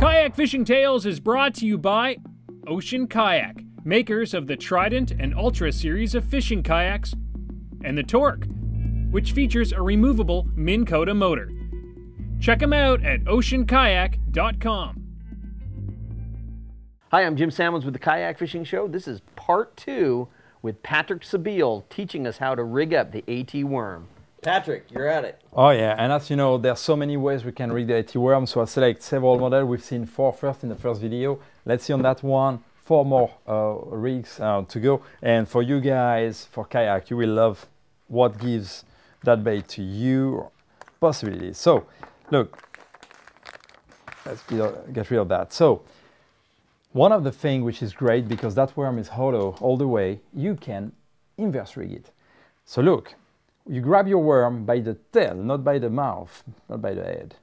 Kayak Fishing Tales is brought to you by Ocean Kayak, makers of the Trident and Ultra series of fishing kayaks, and the Torque, which features a removable Minn Kota motor. Check them out at oceankayak.com. Hi, I'm Jim Salmons with the Kayak Fishing Show. This is part 2 with Patrick Sebile teaching us how to rig up the A.T. worm. Patrick, you're at it. Oh yeah, and as you know, there's so many ways we can rig the A.T. worm, so I select several models. We've seen 4 first in the first video. Let's see on that one, 4 more rigs to go. And for you guys, for kayak, you will love what gives that bait to you possibilities. So, look, let's get rid of that. So, one of the things which is great, because that worm is hollow all the way, you can inverse rig it. So look, you grab your worm by the tail, not by the mouth, not by the head.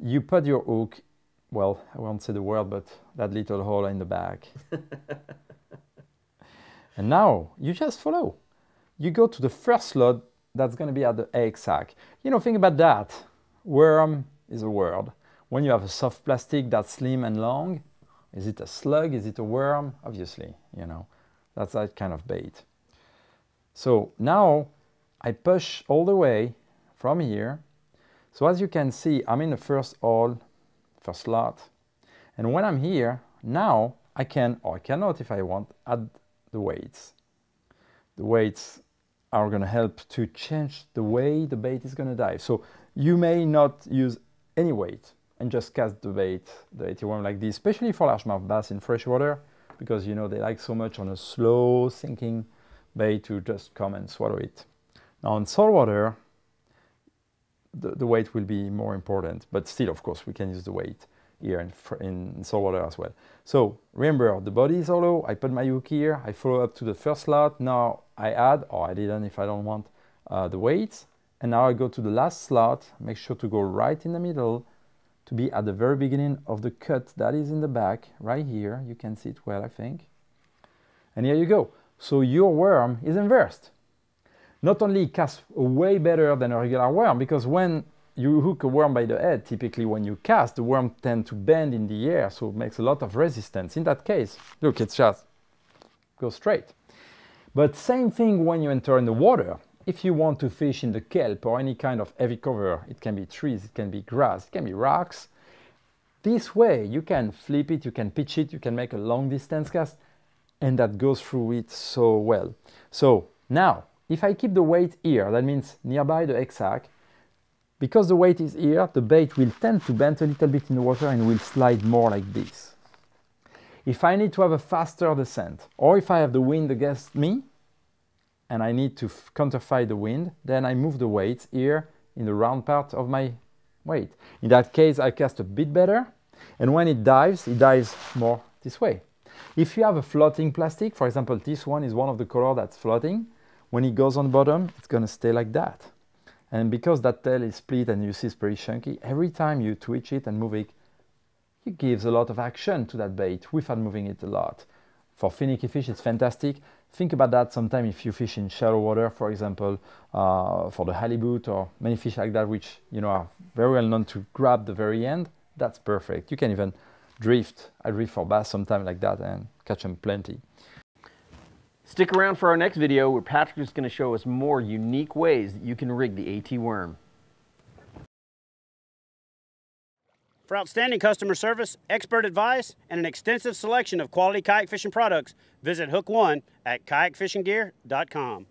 You put your hook, well, I won't say the word, but that little hole in the back. And now you just follow. You go to the first slot that's going to be at the egg sac. You know, think about that. Worm is a word. When you have a soft plastic that's slim and long, is it a slug? Is it a worm? Obviously, you know, that's that kind of bait. So now I push all the way from here. So as you can see, I'm in the first hole, first slot. And when I'm here, now I can, or I cannot if I want, add the weights. The weights are going to help to change the way the bait is going to dive. So you may not use any weight and just cast the bait, the A.T. worm like this, especially for largemouth bass in freshwater, because you know they like so much on a slow sinking bait to just come and swallow it. Now in saltwater, the weight will be more important, but still, of course, we can use the weight here in saltwater as well. So remember, the body is hollow. I put my hook here. I follow up to the first slot. Now I add, or I didn't if I don't want the weights. And now I go to the last slot. Make sure to go right in the middle to be at the very beginning of the cut that is in the back, right here. You can see it well, I think. And here you go. So your worm is inversed. Not only it casts way better than a regular worm, because when you hook a worm by the head, typically when you cast, the worm tends to bend in the air, so it makes a lot of resistance. In that case, look, it's just go straight. But same thing when you enter in the water. If you want to fish in the kelp or any kind of heavy cover, it can be trees, it can be grass, it can be rocks. This way you can flip it, you can pitch it, you can make a long distance cast, and that goes through it so well. So now, if I keep the weight here, that means nearby the egg sac, because the weight is here, the bait will tend to bend a little bit in the water and will slide more like this. If I need to have a faster descent, or if I have the wind against me, and I need to counterfight the wind, then I move the weight here in the round part of my weight. In that case, I cast a bit better, and when it dives more this way. If you have a floating plastic, for example, this one is one of the colors that's floating, when it goes on bottom, it's going to stay like that. And because that tail is split and you see it's pretty chunky, every time you twitch it and move it, it gives a lot of action to that bait without moving it a lot. For finicky fish, it's fantastic. Think about that sometime if you fish in shallow water, for example, for the halibut or many fish like that, which you know are very well known to grab the very end. That's perfect. You can even drift. I drift for bass sometime like that and catch them plenty. Stick around for our next video where Patrick is going to show us more unique ways that you can rig the A.T. worm. For outstanding customer service, expert advice, and an extensive selection of quality kayak fishing products, visit Hook One at kayakfishinggear.com.